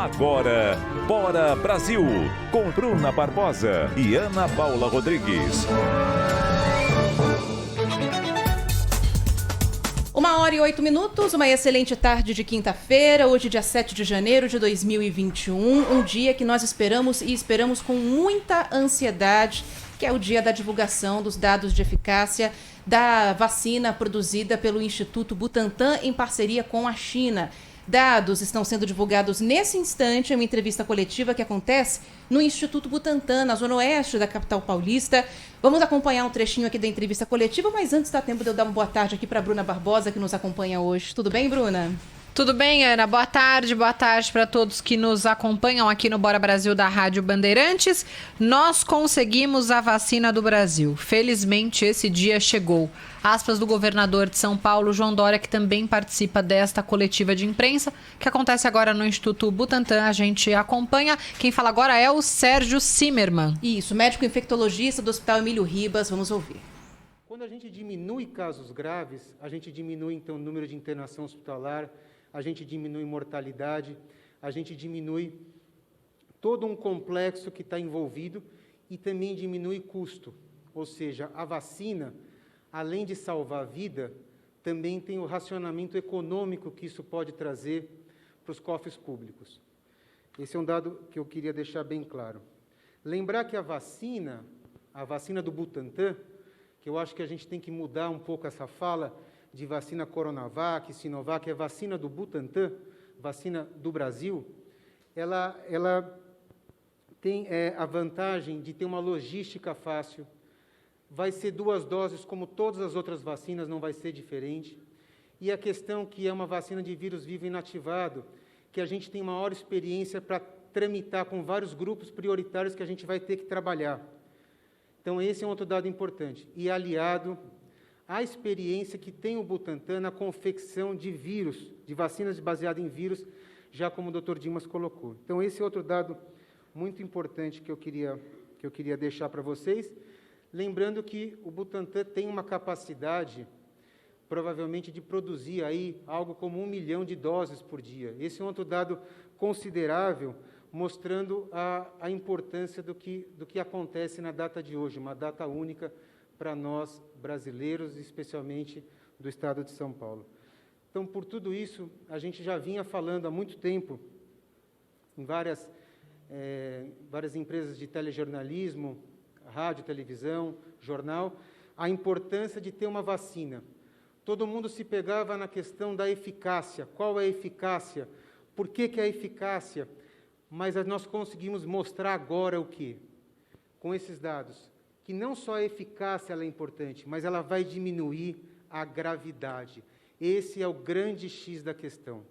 Agora, Bora Brasil, com Bruna Barbosa e Ana Paula Rodrigues. 1h08, uma excelente tarde de quinta-feira, hoje dia 7 de janeiro de 2021, um dia que nós esperamos com muita ansiedade, que é o dia da divulgação dos dados de eficácia da vacina produzida pelo Instituto Butantan em parceria com a China. Dados estão sendo divulgados nesse instante em uma entrevista coletiva que acontece no Instituto Butantan, na zona oeste da capital paulista. Vamos acompanhar um trechinho aqui da entrevista coletiva, mas antes dá tempo de eu dar uma boa tarde aqui para a Bruna Barbosa, que nos acompanha hoje. Tudo bem, Bruna? Tudo bem, Ana? Boa tarde para todos que nos acompanham aqui no Bora Brasil da Rádio Bandeirantes. Nós conseguimos a vacina do Brasil. Felizmente, esse dia chegou. Aspas do governador de São Paulo, João Dória, que também participa desta coletiva de imprensa, que acontece agora no Instituto Butantan. A gente acompanha. Quem fala agora é o Sérgio Zimmermann. Isso, médico infectologista do Hospital Emílio Ribas. Vamos ouvir. Quando a gente diminui casos graves, a gente diminui, então, o número de internação hospitalar, a gente diminui mortalidade, a gente diminui todo um complexo que está envolvido e também diminui custo. Ou seja, a vacina, além de salvar a vida, também tem o racionamento econômico que isso pode trazer para os cofres públicos. Esse é um dado que eu queria deixar bem claro. Lembrar que a vacina do Butantan, que eu acho que a gente tem que mudar um pouco essa fala de vacina Coronavac, Sinovac, é vacina do Butantan, vacina do Brasil, ela tem a vantagem de ter uma logística fácil, vai ser 2 doses, como todas as outras vacinas, não vai ser diferente, e a questão que é uma vacina de vírus vivo inativado, que a gente tem maior experiência para tramitar com vários grupos prioritários que a gente vai ter que trabalhar. Então, esse é um outro dado importante, e aliado a experiência que tem o Butantan na confecção de vírus, de vacinas baseadas em vírus, já como o Dr. Dimas colocou. Então, esse é outro dado muito importante que eu queria deixar para vocês. Lembrando que o Butantan tem uma capacidade, provavelmente, de produzir aí algo como 1 milhão de doses por dia. Esse é um outro dado considerável, mostrando a importância do que acontece na data de hoje, uma data única para nós brasileiros, especialmente do estado de São Paulo. Então, por tudo isso, a gente já vinha falando há muito tempo, em várias empresas de telejornalismo, rádio, televisão, jornal, a importância de ter uma vacina. Todo mundo se pegava na questão da eficácia. Qual é a eficácia? Por que é a eficácia? Mas nós conseguimos mostrar agora o quê? Com esses dados, que não só a eficácia ela é importante, mas ela vai diminuir a gravidade. Esse é o grande X da questão,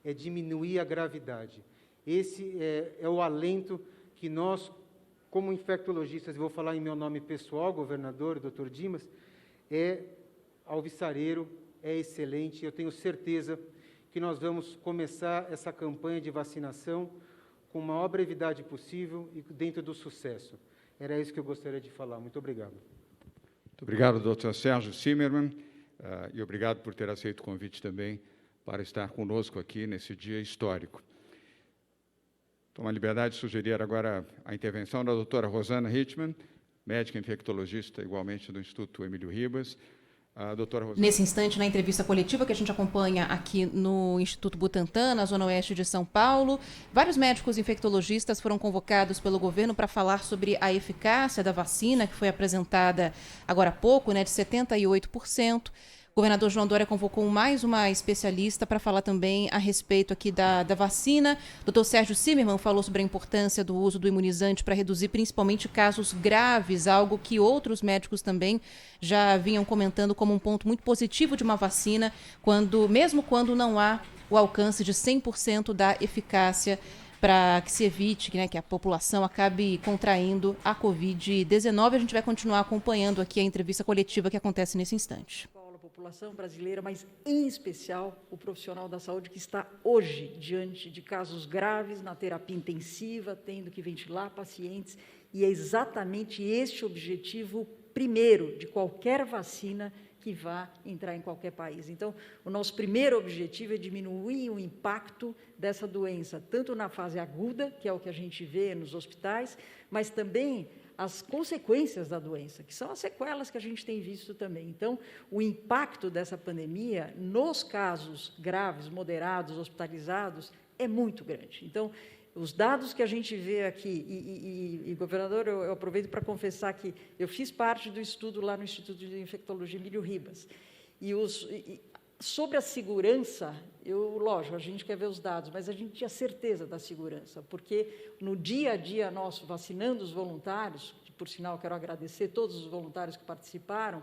é diminuir a gravidade. Esse é o alento que nós, como infectologistas, vou falar em meu nome pessoal, governador, Dr. Dimas, é alvissareiro, é excelente. Eu tenho certeza que nós vamos começar essa campanha de vacinação com a maior brevidade possível e dentro do sucesso. Era isso que eu gostaria de falar. Muito obrigado. Muito obrigado, Dr. Sérgio Zimmermann, e obrigado por ter aceito o convite também para estar conosco aqui nesse dia histórico. Tomo a liberdade de sugerir agora a intervenção da doutora Rosana Hitman, médica infectologista, igualmente do Instituto Emílio Ribas. Nesse instante, na entrevista coletiva que a gente acompanha aqui no Instituto Butantan, na zona oeste de São Paulo, vários médicos infectologistas foram convocados pelo governo para falar sobre a eficácia da vacina, que foi apresentada agora há pouco, de 78%. O governador João Dória convocou mais uma especialista para falar também a respeito aqui da vacina. O Dr. Sérgio Zimmermann falou sobre a importância do uso do imunizante para reduzir principalmente casos graves, algo que outros médicos também já vinham comentando como um ponto muito positivo de uma vacina, mesmo quando não há o alcance de 100% da eficácia, para que se evite que a população acabe contraindo a Covid-19. A gente vai continuar acompanhando aqui a entrevista coletiva que acontece nesse instante. População brasileira, mas em especial o profissional da saúde que está hoje diante de casos graves na terapia intensiva, tendo que ventilar pacientes, e é exatamente este o objetivo primeiro de qualquer vacina que vá entrar em qualquer país. Então, o nosso primeiro objetivo é diminuir o impacto dessa doença, tanto na fase aguda, que é o que a gente vê nos hospitais, mas também as consequências da doença, que são as sequelas que a gente tem visto também. Então, o impacto dessa pandemia, nos casos graves, moderados, hospitalizados, é muito grande. Então, os dados que a gente vê aqui, e governador, eu aproveito para confessar que eu fiz parte do estudo lá no Instituto de Infectologia Emílio Ribas, sobre a segurança, lógico, a gente quer ver os dados, mas a gente tinha certeza da segurança, porque no dia a dia nosso, vacinando os voluntários, que, por sinal, quero agradecer todos os voluntários que participaram,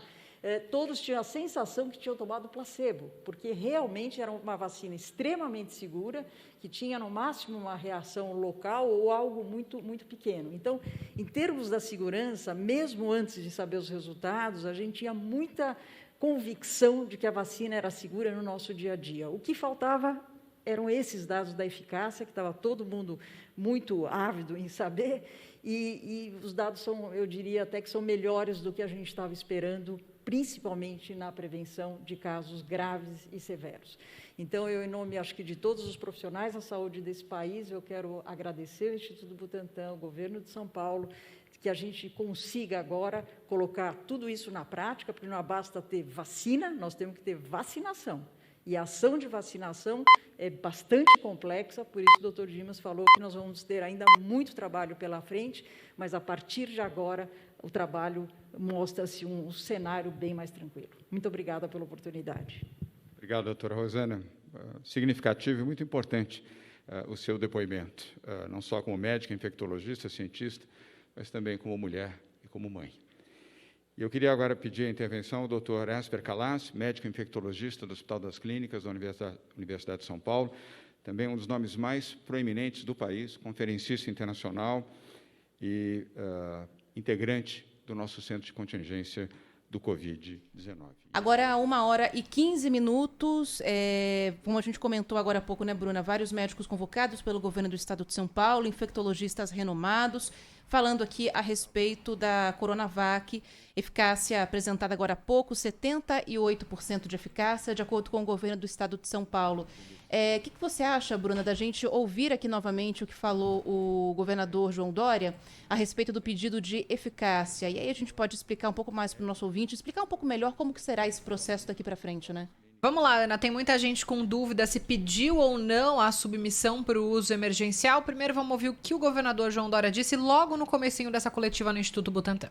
todos tinham a sensação que tinham tomado placebo, porque realmente era uma vacina extremamente segura, que tinha, no máximo, uma reação local ou algo muito, muito pequeno. Então, em termos da segurança, mesmo antes de saber os resultados, a gente tinha muita convicção de que a vacina era segura no nosso dia a dia. O que faltava eram esses dados da eficácia, que estava todo mundo muito ávido em saber, e os dados são, eu diria até que são melhores do que a gente estava esperando, principalmente na prevenção de casos graves e severos. Então, eu, em nome, acho que de todos os profissionais da saúde desse país, eu quero agradecer ao Instituto Butantan, ao governo de São Paulo, que a gente consiga agora colocar tudo isso na prática, porque não basta ter vacina, nós temos que ter vacinação. E a ação de vacinação é bastante complexa, por isso o doutor Dimas falou que nós vamos ter ainda muito trabalho pela frente, mas a partir de agora o trabalho mostra-se um cenário bem mais tranquilo. Muito obrigada pela oportunidade. Obrigado, doutora Rosana. Significativo e muito importante o seu depoimento, não só como médica, infectologista, cientista, mas também como mulher e como mãe. E eu queria agora pedir a intervenção do Dr. Esper Calas, médico infectologista do Hospital das Clínicas da Universidade de São Paulo, também um dos nomes mais proeminentes do país, conferencista internacional e integrante do nosso centro de contingência do Covid-19. Agora, 1h15. Como a gente comentou agora há pouco, né, Bruna? Vários médicos convocados pelo governo do estado de São Paulo, infectologistas renomados, falando aqui a respeito da Coronavac, eficácia apresentada agora há pouco, 78% de eficácia, de acordo com o governo do estado de São Paulo. O que você acha, Bruna, da gente ouvir aqui novamente o que falou o governador João Dória a respeito do pedido de eficácia? E aí a gente pode explicar um pouco mais para o nosso ouvinte, explicar um pouco melhor como que será esse processo daqui para frente, né? Vamos lá, Ana, tem muita gente com dúvida se pediu ou não a submissão para o uso emergencial. Primeiro vamos ouvir o que o governador João Dória disse logo no comecinho dessa coletiva no Instituto Butantan.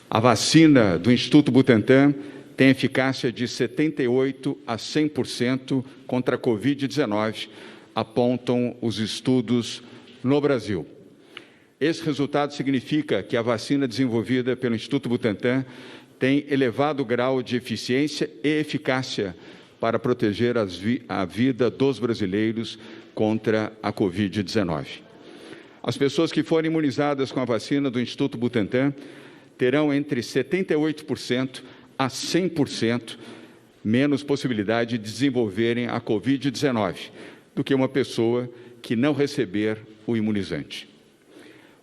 A vacina do Instituto Butantan tem eficácia de 78% a 100% contra a Covid-19, apontam os estudos no Brasil. Esse resultado significa que a vacina desenvolvida pelo Instituto Butantan tem elevado grau de eficiência e eficácia para proteger a vida dos brasileiros contra a Covid-19. As pessoas que forem imunizadas com a vacina do Instituto Butantan terão entre 78% a 100% menos possibilidade de desenvolverem a Covid-19 do que uma pessoa que não receber o imunizante.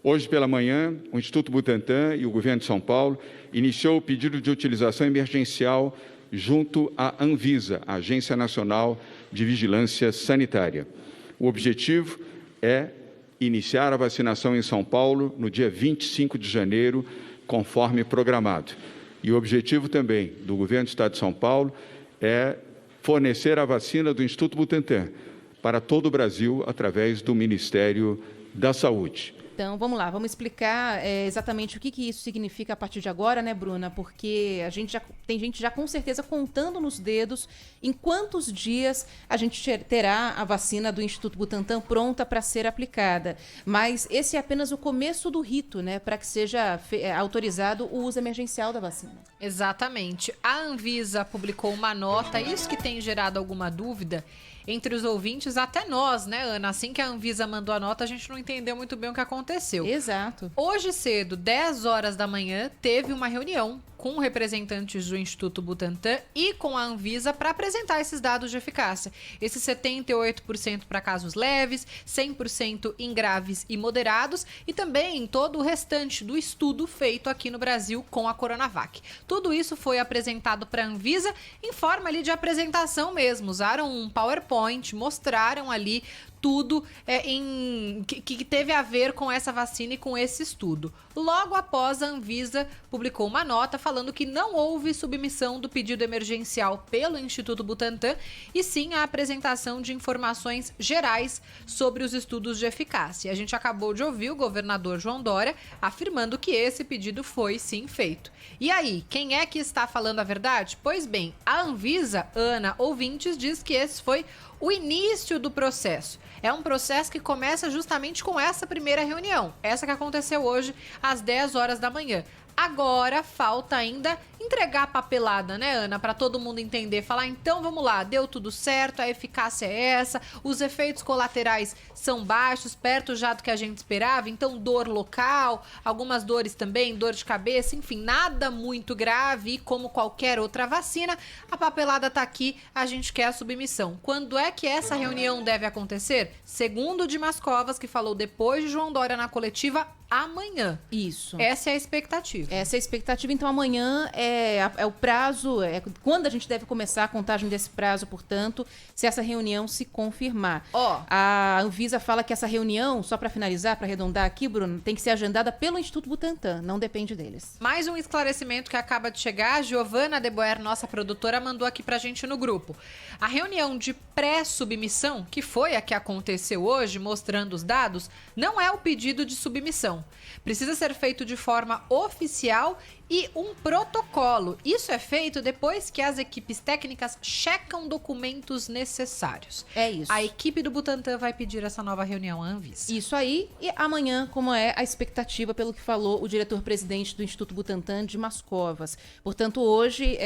Hoje pela manhã, o Instituto Butantan e o Governo de São Paulo iniciou o pedido de utilização emergencial junto à Anvisa, a Agência Nacional de Vigilância Sanitária. O objetivo é iniciar a vacinação em São Paulo no dia 25 de janeiro, conforme programado. E o objetivo também do Governo do Estado de São Paulo é fornecer a vacina do Instituto Butantan para todo o Brasil através do Ministério da Saúde. Então, vamos lá, vamos explicar exatamente o que isso significa a partir de agora, né, Bruna? Porque tem gente já com certeza contando nos dedos em quantos dias a gente terá a vacina do Instituto Butantan pronta para ser aplicada. Mas esse é apenas o começo do rito, né, para que seja autorizado o uso emergencial da vacina. Exatamente. A Anvisa publicou uma nota, isso que tem gerado alguma dúvida entre os ouvintes, até nós, né, Ana? Assim que a Anvisa mandou a nota, a gente não entendeu muito bem o que aconteceu. Exato. Hoje cedo, 10 horas da manhã, teve uma reunião com representantes do Instituto Butantan e com a Anvisa para apresentar esses dados de eficácia. Esses 78% para casos leves, 100% em graves e moderados e também em todo o restante do estudo feito aqui no Brasil com a Coronavac. Tudo isso foi apresentado para a Anvisa em forma ali de apresentação mesmo. Usaram um PowerPoint, mostraram ali tudo que teve a ver com essa vacina e com esse estudo. Logo após, a Anvisa publicou uma nota falando que não houve submissão do pedido emergencial pelo Instituto Butantan e sim a apresentação de informações gerais sobre os estudos de eficácia. A gente acabou de ouvir o governador João Dória afirmando que esse pedido foi sim feito. E aí, quem é que está falando a verdade? Pois bem, a Anvisa, Ana Ouvintes, diz que esse foi o início do processo. É um processo que começa justamente com essa primeira reunião, essa que aconteceu hoje às 10 horas da manhã. Agora falta ainda entregar a papelada, né, Ana? Para todo mundo entender, falar, então vamos lá, deu tudo certo, a eficácia é essa, os efeitos colaterais são baixos, perto já do que a gente esperava, então dor local, algumas dores também, dor de cabeça, enfim, nada muito grave e como qualquer outra vacina, a papelada tá aqui, a gente quer a submissão. Quando é que essa reunião deve acontecer? Segundo o Dimas Covas, que falou depois de João Dória na coletiva, amanhã. Isso. Essa é a expectativa. Essa é a expectativa. Então, amanhã é o prazo, é quando a gente deve começar a contagem desse prazo, portanto, se essa reunião se confirmar. A Anvisa fala que essa reunião, só para finalizar, para arredondar aqui, Bruno, tem que ser agendada pelo Instituto Butantan, não depende deles. Mais um esclarecimento que acaba de chegar, a Giovana de Boer, nossa produtora, mandou aqui pra gente no grupo. A reunião de pré-submissão, que foi a que aconteceu hoje, mostrando os dados, não é o pedido de submissão. Precisa ser feito de forma oficial e um protocolo. Isso é feito depois que as equipes técnicas checam documentos necessários. É isso. A equipe do Butantan vai pedir essa nova reunião à Anvisa. Isso aí. E amanhã, como é a expectativa, pelo que falou o diretor-presidente do Instituto Butantan, Dimas Covas. Portanto, hoje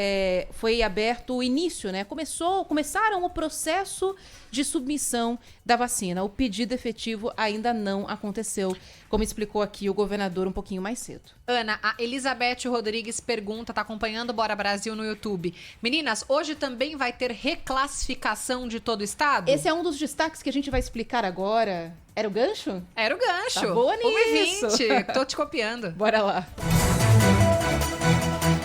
foi aberto o início, né? Começaram o processo de submissão da vacina. O pedido efetivo ainda não aconteceu, como explicou aqui o governador um pouquinho mais cedo. Ana, a Elizabeth Rodrigues pergunta, tá acompanhando o Bora Brasil no YouTube. Meninas, hoje também vai ter reclassificação de todo o estado? Esse é um dos destaques que a gente vai explicar agora. Era o gancho? Era o gancho. Tá boa nisso. 1h20, tô te copiando. Bora lá.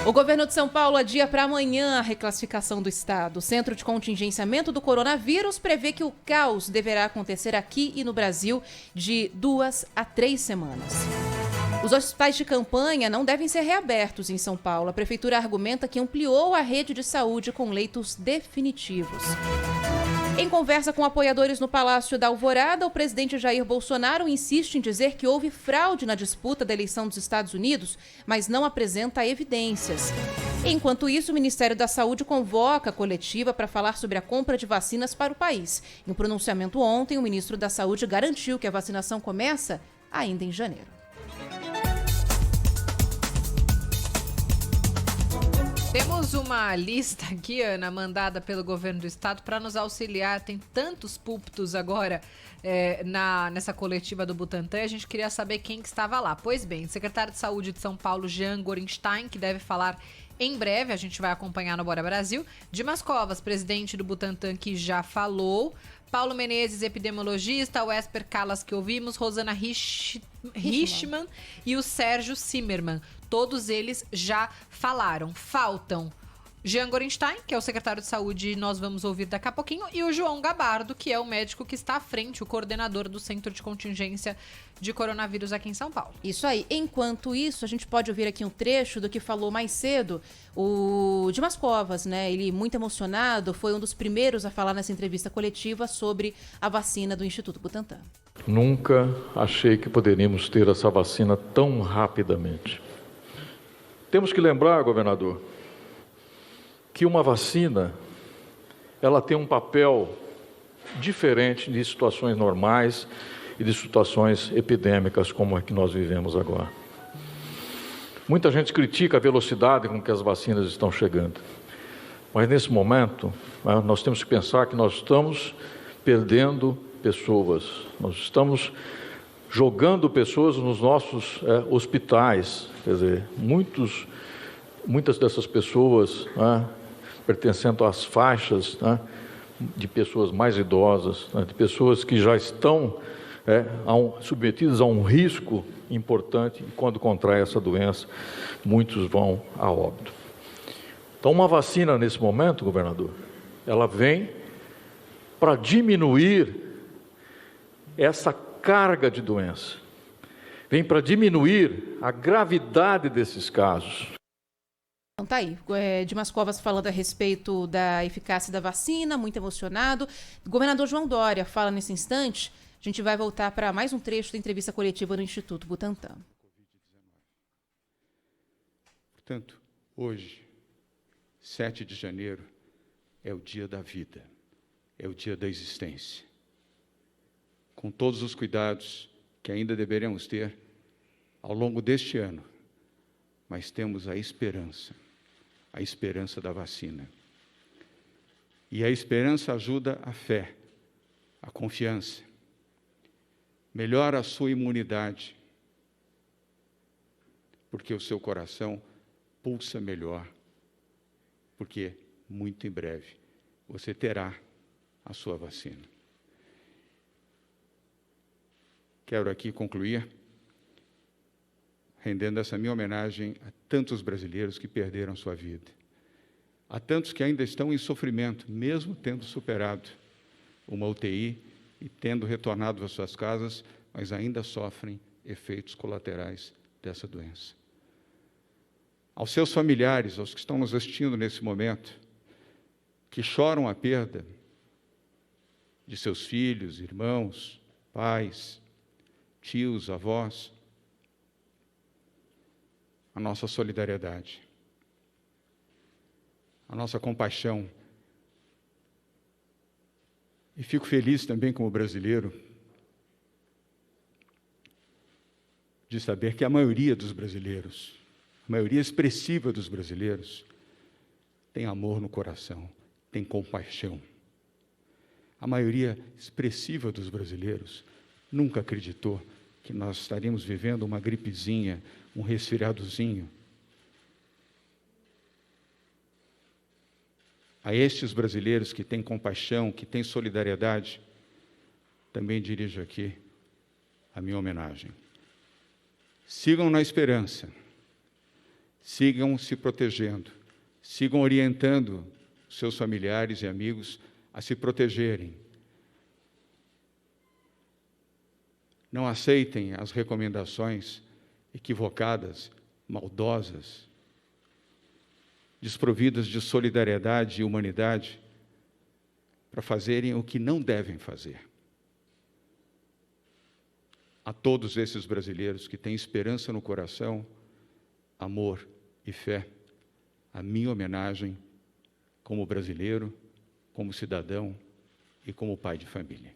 O governo de São Paulo adia para amanhã a reclassificação do estado. O Centro de Contingenciamento do Coronavírus prevê que o caos deverá acontecer aqui e no Brasil de 2 a 3 semanas. Os hospitais de campanha não devem ser reabertos em São Paulo. A prefeitura argumenta que ampliou a rede de saúde com leitos definitivos. Em conversa com apoiadores no Palácio da Alvorada, o presidente Jair Bolsonaro insiste em dizer que houve fraude na disputa da eleição dos Estados Unidos, mas não apresenta evidências. Enquanto isso, o Ministério da Saúde convoca a coletiva para falar sobre a compra de vacinas para o país. Em um pronunciamento ontem, o ministro da Saúde garantiu que a vacinação começa ainda em janeiro. Temos uma lista aqui, Ana, mandada pelo governo do estado para nos auxiliar. Tem tantos púlpitos agora nessa coletiva do Butantan. A gente queria saber quem que estava lá. Pois bem, secretário de Saúde de São Paulo, Jean Gorenstein, que deve falar em breve, a gente vai acompanhar no Bora Brasil. Dimas Covas, presidente do Butantan, que já falou. Paulo Menezes, epidemiologista, o Esper Calas, que ouvimos, Rosana Richman e o Sérgio Zimmermann. Todos eles já falaram. Faltam Jean Gorenstein, que é o secretário de saúde, nós vamos ouvir daqui a pouquinho, e o João Gabardo, que é o médico que está à frente, o coordenador do Centro de Contingência de Coronavírus aqui em São Paulo. Isso aí. Enquanto isso, a gente pode ouvir aqui um trecho do que falou mais cedo o Dimas Covas, né? Ele, muito emocionado, foi um dos primeiros a falar nessa entrevista coletiva sobre a vacina do Instituto Butantan. Nunca achei que poderíamos ter essa vacina tão rapidamente. Temos que lembrar, governador, que uma vacina, ela tem um papel diferente de situações normais e de situações epidêmicas como a que nós vivemos agora. Muita gente critica a velocidade com que as vacinas estão chegando, mas nesse momento nós temos que pensar que nós estamos perdendo pessoas, nós estamos jogando pessoas nos nossos hospitais, quer dizer, muitos muitas dessas pessoas, né, pertencendo às faixas, né, de pessoas mais idosas, né, de pessoas que já estão submetidas a um risco importante, e quando contraem essa doença, muitos vão a óbito. Então, uma vacina nesse momento, governador, ela vem para diminuir essa carga de doença, vem para diminuir a gravidade desses casos. Então tá aí, Dimas Covas falando a respeito da eficácia da vacina, muito emocionado. O governador João Dória fala nesse instante. A gente vai voltar para mais um trecho da entrevista coletiva no Instituto Butantan. Portanto, hoje, 7 de janeiro, é o dia da vida, é o dia da existência. Com todos os cuidados que ainda deveremos ter ao longo deste ano, mas temos a esperança da vacina. E a esperança ajuda a fé, a confiança, melhora a sua imunidade, porque o seu coração pulsa melhor, porque muito em breve você terá a sua vacina. Quero aqui concluir rendendo essa minha homenagem a tantos brasileiros que perderam sua vida, a tantos que ainda estão em sofrimento, mesmo tendo superado uma UTI e tendo retornado às suas casas, mas ainda sofrem efeitos colaterais dessa doença. Aos seus familiares, aos que estão nos assistindo nesse momento, que choram a perda de seus filhos, irmãos, pais, tios, avós, a nossa solidariedade, a nossa compaixão. E fico feliz também como brasileiro de saber que a maioria dos brasileiros, a maioria expressiva dos brasileiros, tem amor no coração, tem compaixão. A maioria expressiva dos brasileiros nunca acreditou que nós estaríamos vivendo uma gripezinha, um resfriadozinho. A estes brasileiros que têm compaixão, que têm solidariedade, também dirijo aqui a minha homenagem. Sigam na esperança, sigam se protegendo, sigam orientando seus familiares e amigos a se protegerem. Não aceitem as recomendações equivocadas, maldosas, desprovidas de solidariedade e humanidade, para fazerem o que não devem fazer. A todos esses brasileiros que têm esperança no coração, amor e fé, a minha homenagem como brasileiro, como cidadão e como pai de família.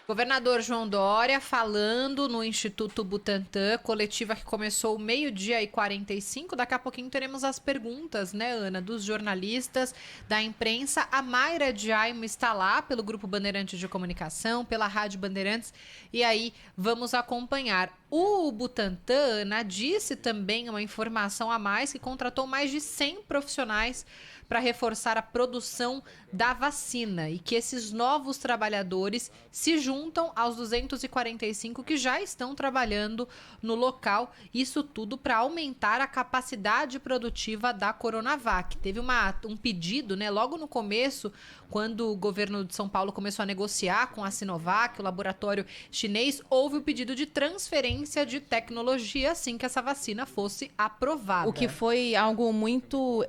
Governador João Dória falando no Instituto Butantan, coletiva que começou 12h45. Daqui a pouquinho teremos as perguntas, né, Ana, dos jornalistas, da imprensa. A Mayra Diaimo está lá pelo Grupo Bandeirantes de Comunicação, pela Rádio Bandeirantes, e aí vamos acompanhar. O Butantan, Ana, disse também uma informação a mais, que contratou mais de 100 profissionais para reforçar a produção da vacina e que esses novos trabalhadores se juntam aos 245 que já estão trabalhando no local. Isso tudo para aumentar a capacidade produtiva da Coronavac. Teve um pedido, né, logo no começo, quando o governo de São Paulo começou a negociar com a Sinovac, o laboratório chinês, houve o pedido de transferência de tecnologia assim que essa vacina fosse aprovada. O que foi algo muito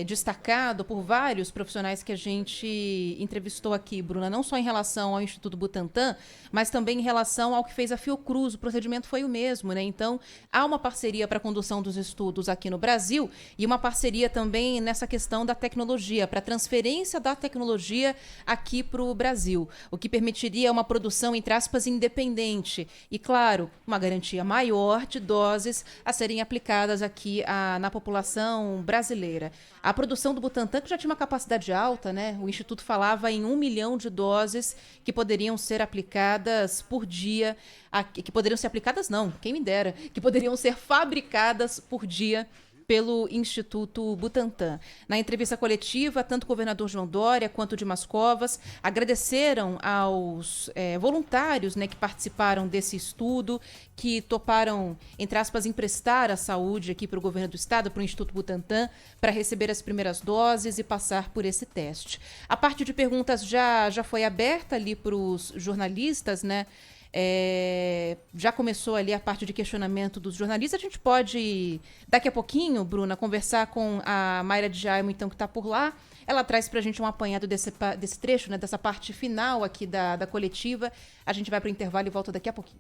destacado por vários profissionais que a gente entrevistou aqui, Bruna, não só em relação ao Instituto Butantan, mas também em relação ao que fez a Fiocruz. O procedimento foi o mesmo, né? Então, há uma parceria para a condução dos estudos aqui no Brasil e uma parceria também nessa questão da tecnologia, para a transferência da tecnologia aqui para o Brasil, o que permitiria uma produção, entre aspas, independente e, claro, uma uma garantia maior de doses a serem aplicadas aqui na população brasileira. A produção do Butantan, que já tinha uma capacidade alta, né? O Instituto falava em 1 milhão de doses que poderiam ser aplicadas por dia, que poderiam ser aplicadas não, quem me dera, que poderiam ser fabricadas por dia pelo Instituto Butantan. Na entrevista coletiva, tanto o governador João Dória quanto o Dimas Covas agradeceram aos voluntários, né, que participaram desse estudo, que toparam, entre aspas, emprestar a saúde aqui para o governo do estado, para o Instituto Butantan, para receber as primeiras doses e passar por esse teste. A parte de perguntas já foi aberta ali para os jornalistas, né? Já começou ali a parte de questionamento dos jornalistas. A gente pode, daqui a pouquinho, Bruna, conversar com a Mayra de Jaimo, então, que está por lá. Ela traz para a gente um apanhado desse trecho, né, dessa parte final aqui da coletiva. A gente vai para o intervalo e volta daqui a pouquinho.